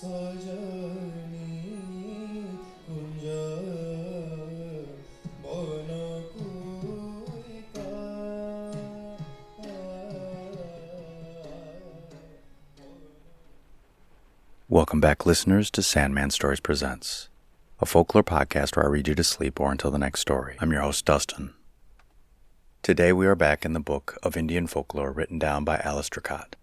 Welcome back, listeners, to Sandman Stories Presents, a folklore podcast where I read you to sleep or until the next story. I'm your host, Dustin. Today we are back in the book of Indian folklore written down by Eliza Dracott.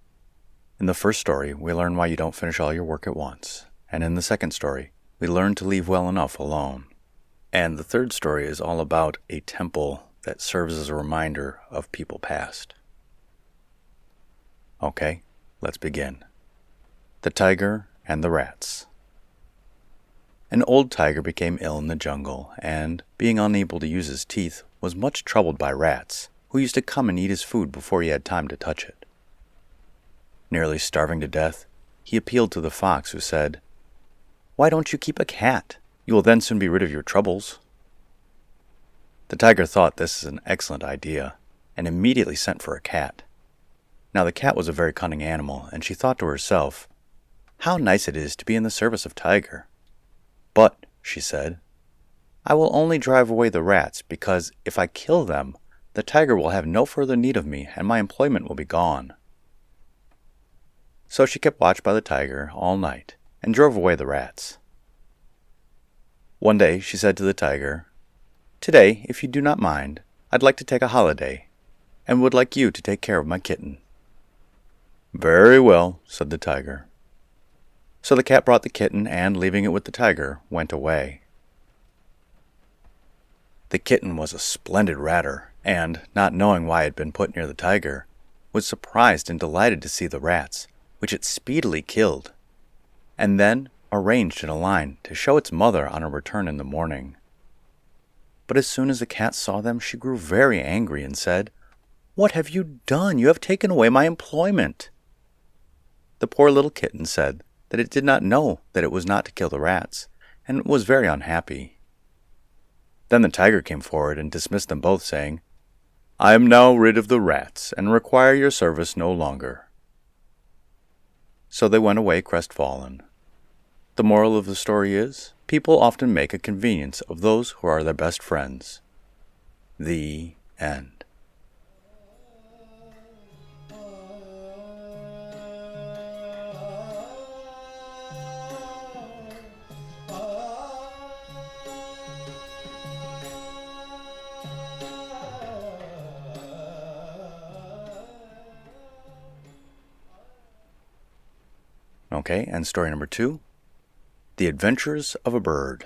In the first story, we learn why you don't finish all your work at once, and in the second story, we learn to leave well enough alone. And the third story is all about a temple that serves as a reminder of people past. Okay, let's begin. The Tiger and the Rats. An old tiger became ill in the jungle, and, being unable to use his teeth, was much troubled by rats, who used to come and eat his food before he had time to touch it. Nearly starving to death, he appealed to the fox, who said, "Why don't you keep a cat? You will then soon be rid of your troubles." The tiger thought this an excellent idea, and immediately sent for a cat. Now the cat was a very cunning animal, and she thought to herself, "How nice it is to be in the service of Tiger. But," she said, "I will only drive away the rats, because if I kill them, the tiger will have no further need of me, and my employment will be gone." So she kept watch by the tiger all night, and drove away the rats. One day she said to the tiger, "Today, if you do not mind, I'd like to take a holiday, and would like you to take care of my kitten." "Very well," said the tiger. So the cat brought the kitten, and, leaving it with the tiger, went away. The kitten was a splendid ratter, and, not knowing why it had been put near the tiger, was surprised and delighted to see the rats, which it speedily killed, and then arranged in a line to show its mother on her return in the morning. But as soon as the cat saw them, she grew very angry and said, "What have you done? You have taken away my employment." The poor little kitten said that it did not know that it was not to kill the rats, and was very unhappy. Then the tiger came forward and dismissed them both, saying, "I am now rid of the rats, and require your service no longer." So they went away crestfallen. The moral of the story is, people often make a convenience of those who are their best friends. The end. Okay, and story number 2, The Adventures of a Bird.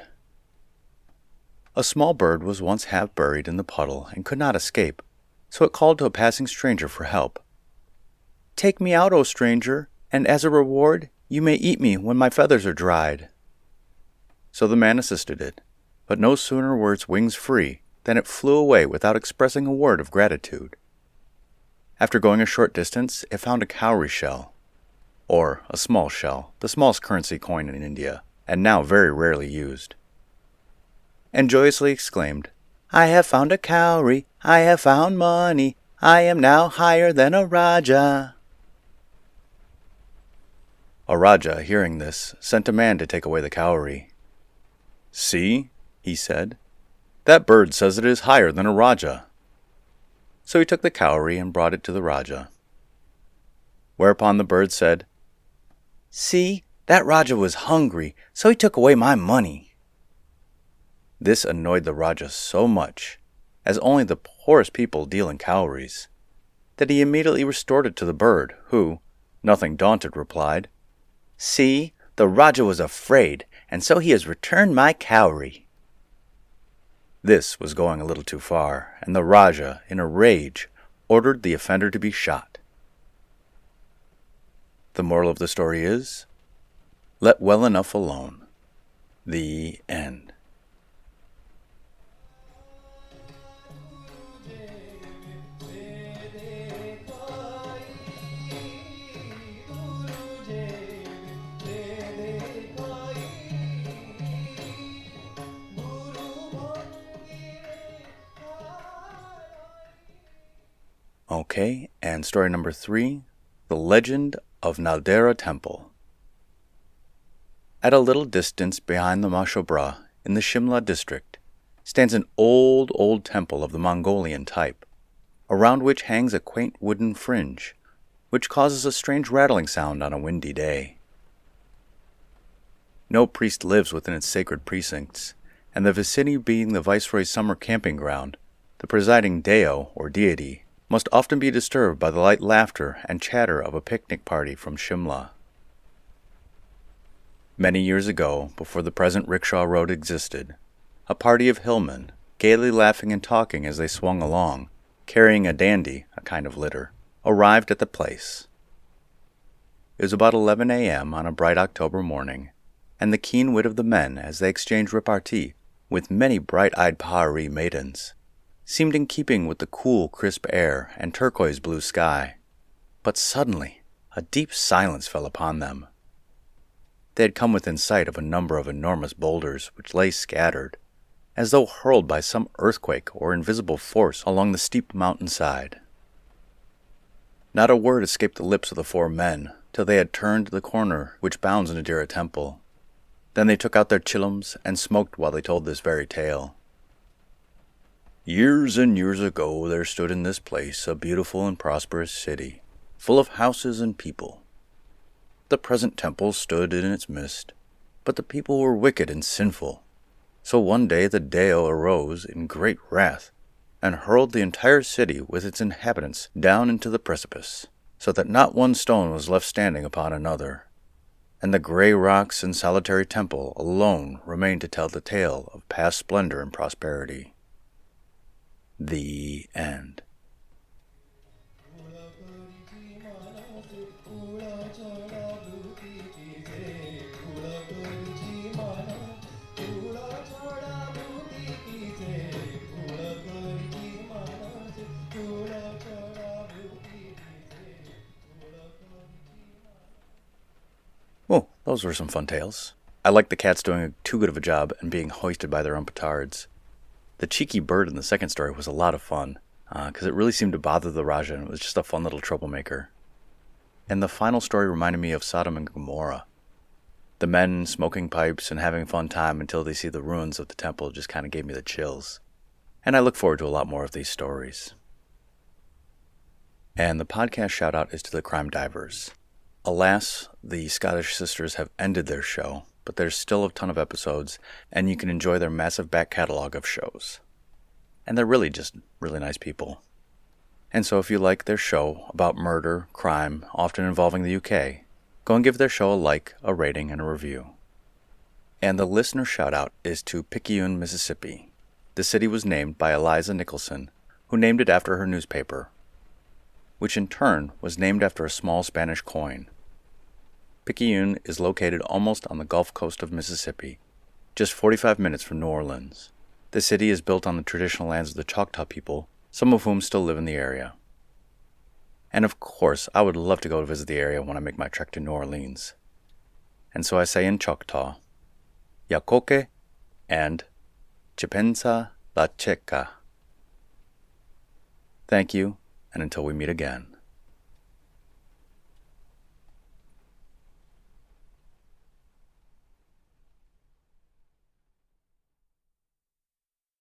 A small bird was once half buried in the puddle and could not escape, so it called to a passing stranger for help. "Take me out, O stranger, and as a reward you may eat me when my feathers are dried." So the man assisted it, but no sooner were its wings free than it flew away without expressing a word of gratitude. After going a short distance, it found a cowrie shell, or a small shell, the smallest currency coin in India, and now very rarely used, and joyously exclaimed, "I have found a cowrie, I have found money, I am now higher than a Raja." A Raja, hearing this, sent a man to take away the cowrie. "See," he said, "that bird says it is higher than a Raja." So he took the cowrie and brought it to the Raja. Whereupon the bird said, "See, that Raja was hungry, so he took away my money." This annoyed the Raja so much, as only the poorest people deal in cowries, that he immediately restored it to the bird, who, nothing daunted, replied, "See, the Raja was afraid, and so he has returned my cowrie." This was going a little too far, and the Raja, in a rage, ordered the offender to be shot. The moral of the story is, let well enough alone. The end. Okay, and story number 3, The Legend of Naldehra Temple. At a little distance behind the Mashobra, in the Simla district, stands an old temple of the Mongolian type, around which hangs a quaint wooden fringe, which causes a strange rattling sound on a windy day. No priest lives within its sacred precincts, and the vicinity being the Viceroy's summer camping ground, the presiding deo, or deity, must often be disturbed by the light laughter and chatter of a picnic party from Simla. Many years ago, before the present rickshaw road existed, a party of hillmen, gaily laughing and talking as they swung along, carrying a dandy, a kind of litter, arrived at the place. It was about 11 a.m. on a bright October morning, and the keen wit of the men as they exchanged repartee with many bright-eyed Pahari maidens seemed in keeping with the cool, crisp air and turquoise blue sky. But suddenly, a deep silence fell upon them. They had come within sight of a number of enormous boulders which lay scattered, as though hurled by some earthquake or invisible force along the steep mountainside. Not a word escaped the lips of the four men till they had turned the corner which bounds Naldehra Temple. Then they took out their chillums and smoked while they told this very tale. Years and years ago there stood in this place a beautiful and prosperous city, full of houses and people. The present temple stood in its midst, but the people were wicked and sinful. So one day the Deo arose in great wrath, and hurled the entire city with its inhabitants down into the precipice, so that not one stone was left standing upon another, and the gray rocks and solitary temple alone remained to tell the tale of past splendor and prosperity. The end. Oh, those were some fun tales. I like the cats doing too good of a job and being hoisted by their own petards. The cheeky bird in the second story was a lot of fun, because it really seemed to bother the Raja, and it was just a fun little troublemaker. And the final story reminded me of Sodom and Gomorrah. The men smoking pipes and having a fun time until they see the ruins of the temple just kind of gave me the chills. And I look forward to a lot more of these stories. And the podcast shout-out is to the Crime Divers. Alas, the Scottish sisters have ended their show, but there's still a ton of episodes, and you can enjoy their massive back catalog of shows. And they're really just really nice people. And so if you like their show about murder, crime, often involving the UK, go and give their show a like, a rating, and a review. And the listener shout-out is to Picayune, Mississippi. The city was named by Eliza Nicholson, who named it after her newspaper, which in turn was named after a small Spanish coin. Picayune is located almost on the Gulf Coast of Mississippi, just 45 minutes from New Orleans. The city is built on the traditional lands of the Choctaw people, some of whom still live in the area. And of course, I would love to go visit the area when I make my trek to New Orleans. And so I say in Choctaw, Yakoke and Chipensa la Checa. Thank you, and until we meet again.